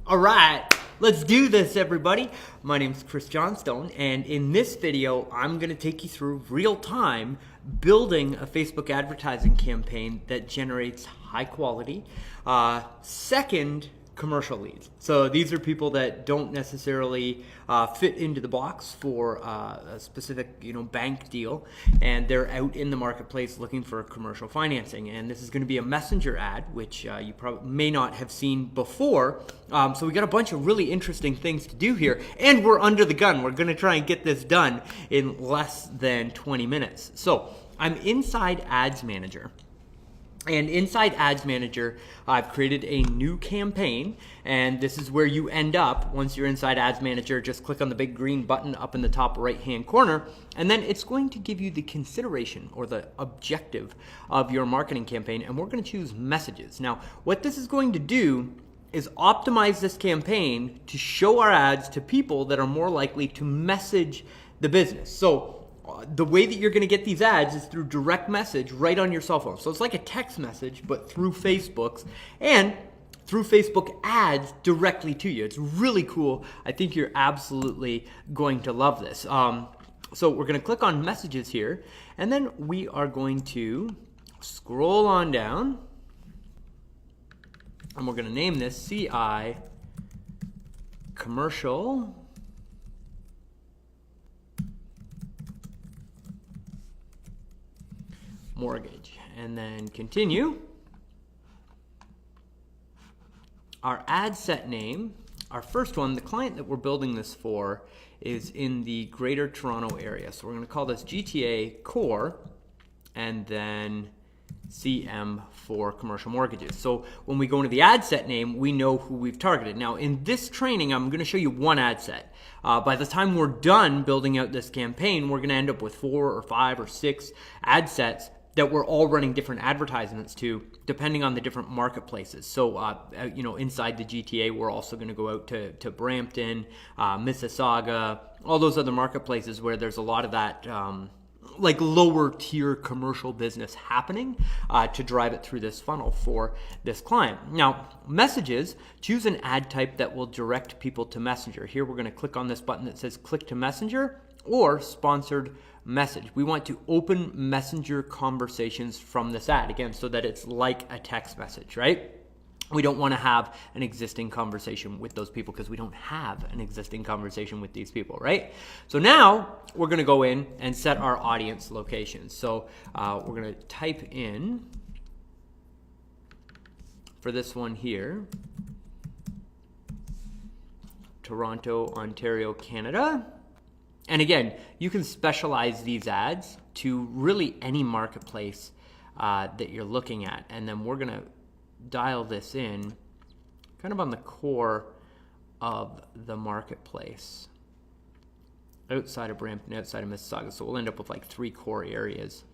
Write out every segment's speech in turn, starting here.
All right, let's do this, everybody. My name's Chris Johnstone, and in this video, I'm going to take you through real time building a Facebook advertising campaign that generates high quality, second, commercial leads. So these are people that don't necessarily fit into the box for a specific, bank deal, and they're out in the marketplace looking for commercial financing. And this is going to be a messenger ad, which you probably may not have seen before. So we got a bunch of really interesting things to do here, and we're under the gun. We're going to try and get this done in less than 20 minutes. So I'm inside Ads Manager. And inside Ads Manager, I've created a new campaign, and this is where you end up once you're inside Ads Manager. Just click on the big green button up in the top right-hand corner, and then it's going to give you the consideration or the objective of your marketing campaign, and we're going to choose messages. Now, what this is going to do is optimize this campaign to show our ads to people that are more likely to message the business. So the way that you're going to get these ads is through direct message right on your cell phone. So it's like a text message, but through Facebook's and through Facebook ads directly to you. It's really cool. I think you're absolutely going to love this. So we're going to click on messages here, and then we are going to scroll on down, and we're going to name this CI Commercial Mortgage, and then continue. Our ad set name, our first one, the client that we're building this for is in the Greater Toronto area. So we're going to call this GTA Core and then CM for commercial mortgages. So when we go into the ad set name, we know who we've targeted. Now in this training, I'm going to show you one ad set. By the time we're done building out this campaign, we're going to end up with 4 or 5 or 6 ad sets that we're all running different advertisements to, depending on the different marketplaces. So, inside the GTA, we're also going to go out to Brampton, Mississauga, all those other marketplaces where there's a lot of that like lower tier commercial business happening to drive it through this funnel for this client. Now, messages, choose an ad type that will direct people to Messenger. Here we're going to click on this button that says click to Messenger or sponsored message. We want to open Messenger conversations from this ad, again, so that it's like a text message, right? We don't want to have an existing conversation with those people because we don't have an existing conversation with these people, right? So now we're going to go in and set our audience locations. So we're going to type in, for this one here, Toronto, Ontario, Canada. And again, you can specialize these ads to really any marketplace that you're looking at. And then we're going to dial this in kind of on the core of the marketplace outside of Brampton, outside of Mississauga. So we'll end up with like 3 core areas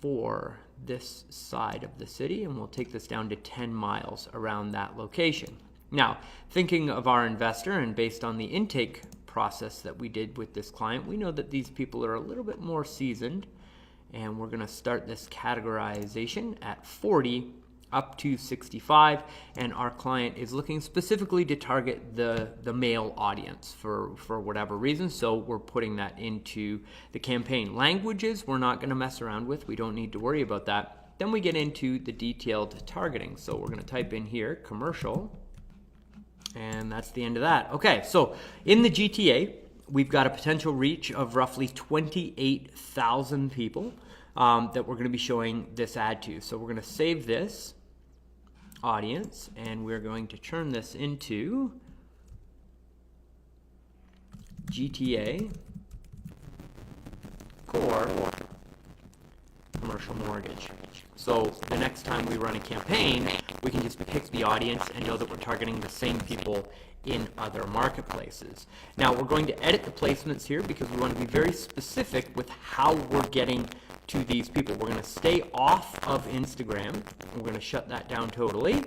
for this side of the city, and we'll take this down to 10 miles around that location. Now, thinking of our investor and based on the intake process that we did with this client, we know that these people are a little bit more seasoned, and we're going to start this categorization at 40 up to 65, and our client is looking specifically to target the male audience for whatever reason, so we're putting that into the campaign. Languages we're not going to mess around with, we don't need to worry about that. Then we get into the detailed targeting, so we're going to type in here commercial, and that's the end of that. Okay, so in the GTA, we've got a potential reach of roughly 28,000 people that we're going to be showing this ad to. So we're going to save this audience, and we're going to turn this into GTA Core Commercial Mortgage. So the next time we run a campaign, we can just pick the audience and know that we're targeting the same people in other marketplaces. Now we're going to edit the placements here because we want to be very specific with how we're getting to these people. We're going to stay off of Instagram. We're going to shut that down totally.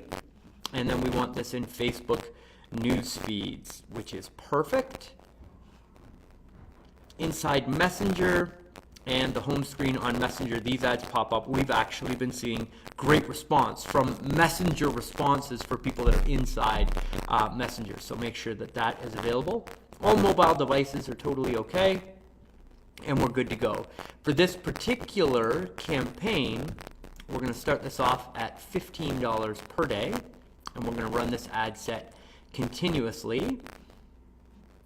And then we want this in Facebook news feeds, which is perfect. Inside Messenger and the home screen on Messenger, these ads pop up. We've actually been seeing great response from Messenger responses for people that are inside Messenger. So make sure that that is available. All mobile devices are totally okay, and we're good to go. For this particular campaign, we're going to start this off at $15 per day, and we're going to run this ad set continuously.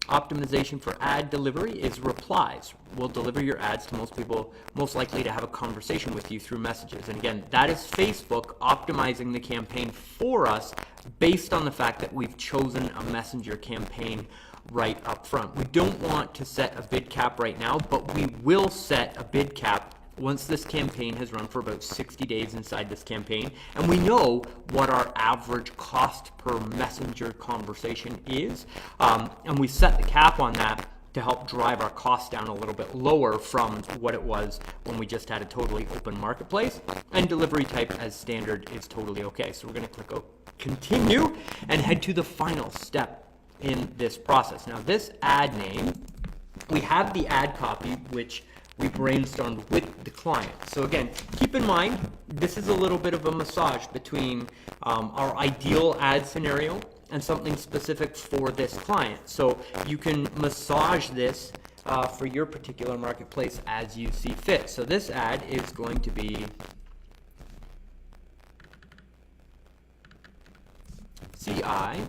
Optimization for ad delivery is replies. We'll deliver your ads to most people most likely to have a conversation with you through messages. And again, that is Facebook optimizing the campaign for us based on the fact that we've chosen a messenger campaign right up front. We don't want to set a bid cap right now, but we will set a bid cap once this campaign has run for about 60 days inside this campaign, and we know what our average cost per messenger conversation is, and we set the cap on that to help drive our costs down a little bit lower from what it was when we just had a totally open marketplace. And delivery type as standard is totally okay. So we're going to click continue and head to the final step in this process. Now this ad name, we have the ad copy which we brainstormed with the client. So again, keep in mind, this is a little bit of a massage between our ideal ad scenario and something specific for this client. So you can massage this for your particular marketplace as you see fit. So this ad is going to be CI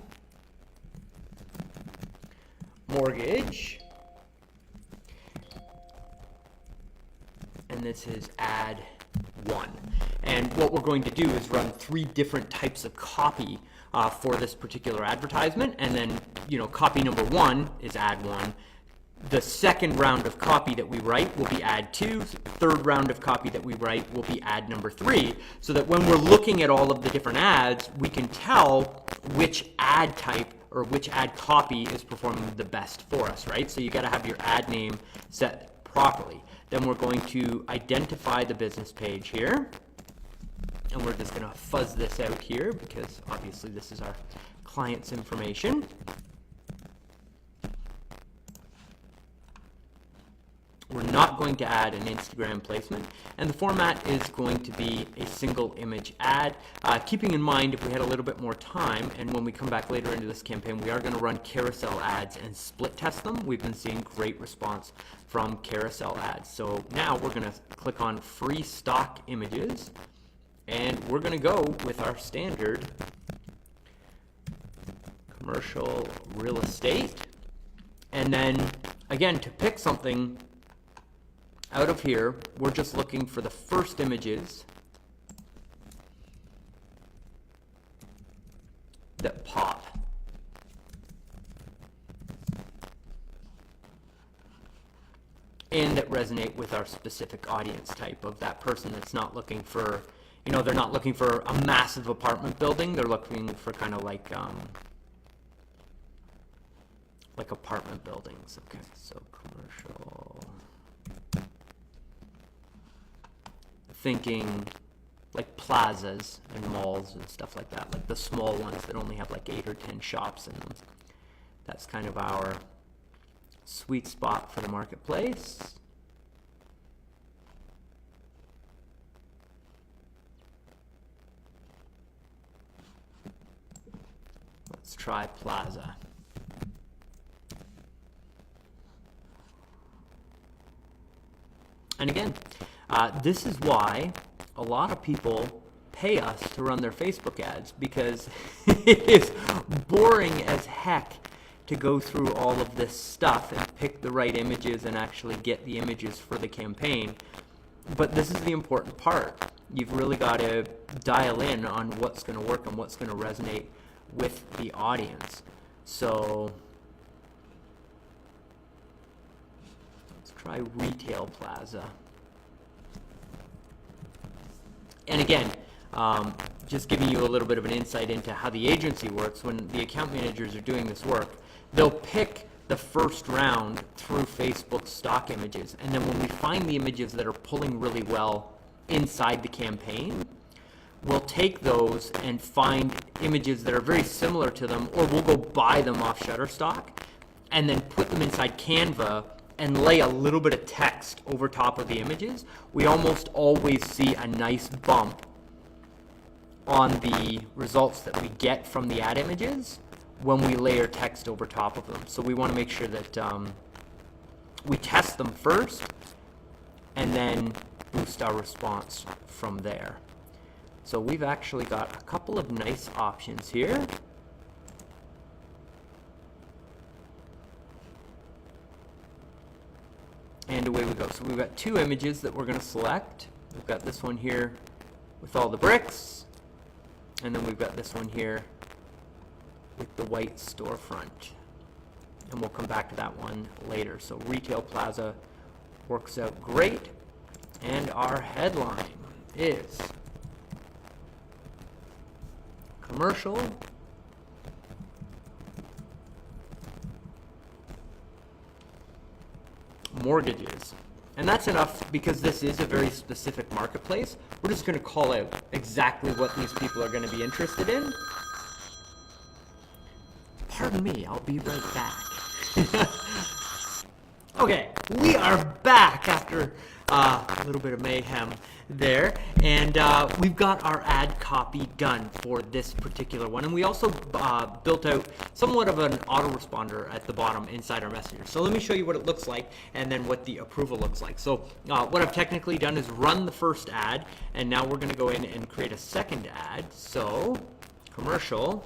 mortgage, and this is ad 1. And what we're going to do is run 3 different types of copy for this particular advertisement, and then copy number 1 is ad 1. The second round of copy that we write will be ad 2. Third round of copy that we write will be ad number 3, so that when we're looking at all of the different ads, we can tell which ad type or which ad copy is performing the best for us, right? So you got to have your ad name set properly. Then we're going to identify the business page here, and we're just going to fuzz this out here because obviously this is our client's information. We're not going to add an Instagram placement, and the format is going to be a single image ad. Keeping in mind, if we had a little bit more time, and when we come back later into this campaign, we are going to run carousel ads and split test them. We've been seeing great response from carousel ads. So now we're going to click on free stock images, and we're going to go with our standard commercial real estate. And then again, to pick something out of here, we're just looking for the first images that pop. And that resonate with our specific audience type of that person that's not looking for, they're not looking for a massive apartment building. They're looking for kind of like apartment buildings. Okay, so commercial. Thinking like plazas and malls and stuff like that, like the small ones that only have like 8 or 10 shops in them. That's kind of our sweet spot for the marketplace. Let's try Plaza. And again, this is why a lot of people pay us to run their Facebook ads, because it is boring as heck to go through all of this stuff and pick the right images and actually get the images for the campaign. But this is the important part. You've really got to dial in on what's going to work and what's going to resonate with the audience. So let's try Retail Plaza. And again, just giving you a little bit of an insight into how the agency works. When the account managers are doing this work, they'll pick the first round through Facebook stock images, and then when we find the images that are pulling really well inside the campaign, we'll take those and find images that are very similar to them, or we'll go buy them off Shutterstock and then put them inside Canva and lay a little bit of text over top of the images. We almost always see a nice bump on the results that we get from the ad images when we layer text over top of them. So we want to make sure that we test them first and then boost our response from there. So we've actually got a couple of nice options here. And away we go. So we've got two images that we're going to select. We've got this one here with all the bricks, and then we've got this one here with the white storefront. And we'll come back to that one later. So Retail Plaza works out great. And our headline is commercial mortgages. And that's enough because this is a very specific marketplace. We're just going to call out exactly what these people are going to be interested in. Pardon me, I'll be right back. Okay, we are back after a little bit of mayhem there, and we've got our ad copy done for this particular one, and we also built out somewhat of an autoresponder at the bottom inside our messenger. So let me show you what it looks like and then what the approval looks like. So what I've technically done is run the first ad, and now we're going to go in and create a second ad. So commercial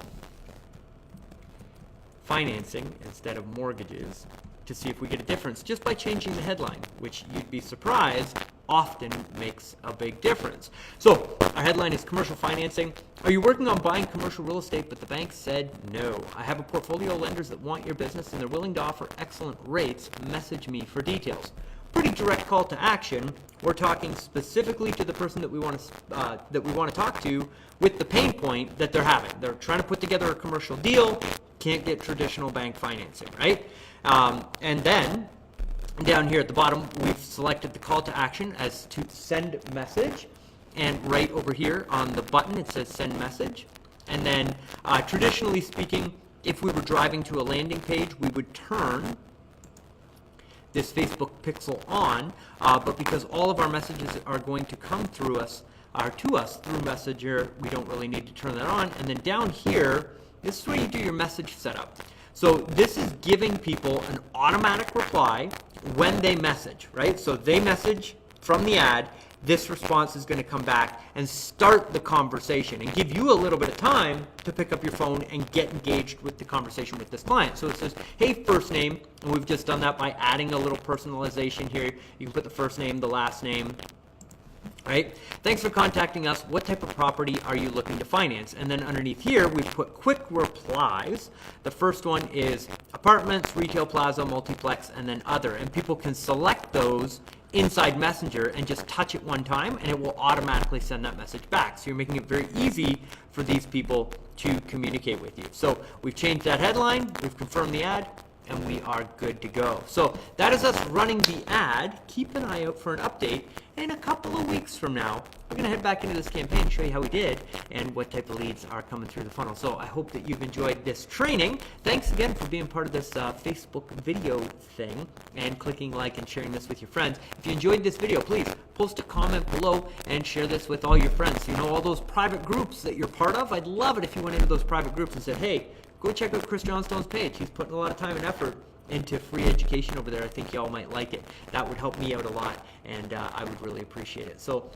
financing instead of mortgages, to see if we get a difference just by changing the headline, which you'd be surprised often makes a big difference. So our headline is commercial financing. Are you working on buying commercial real estate but the bank said no? I have a portfolio of lenders that want your business and they're willing to offer excellent rates. Message me for details. Pretty direct call to action. We're talking specifically to the person that we want to talk to with the pain point that they're having. They're trying to put together a commercial deal, can't get traditional bank financing, right? And then down here at the bottom, we've selected the call to action as to send message, and right over here on the button it says send message. And then traditionally speaking, if we were driving to a landing page, we would turn this Facebook pixel on, but because all of our messages are going to come through us, to us through Messenger, we don't really need to turn that on. And then down here, this is where you do your message setup. So this is giving people an automatic reply when they message, right? So they message from the ad, this response is going to come back and start the conversation and give you a little bit of time to pick up your phone and get engaged with the conversation with this client. So it says, hey, first name, and we've just done that by adding a little personalization here. You can put the first name, the last name, right? Thanks for contacting us. What type of property are you looking to finance? And then underneath here, we've put quick replies. The first one is apartments, retail plaza, multiplex, and then other. And people can select those inside Messenger and just touch it one time, and it will automatically send that message back. So you're making it very easy for these people to communicate with you. So we've changed that headline, we've confirmed the ad, and we are good to go. So that is us running the ad. Keep an eye out for an update. In a couple of weeks from now, we're going to head back into this campaign and show you how we did and what type of leads are coming through the funnel. So I hope that you've enjoyed this training. Thanks again for being part of this Facebook video thing and clicking like and sharing this with your friends. If you enjoyed this video, please post a comment below and share this with all your friends. You know, all those private groups that you're part of, I'd love it if you went into those private groups and said, hey, go check out Chris Johnstone's page. He's putting a lot of time and effort into free education over there. I think y'all might like it. That would help me out a lot, and I would really appreciate it. So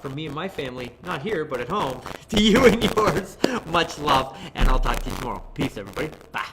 from me and my family, not here, but at home, to you and yours, much love, and I'll talk to you tomorrow. Peace, everybody. Bye.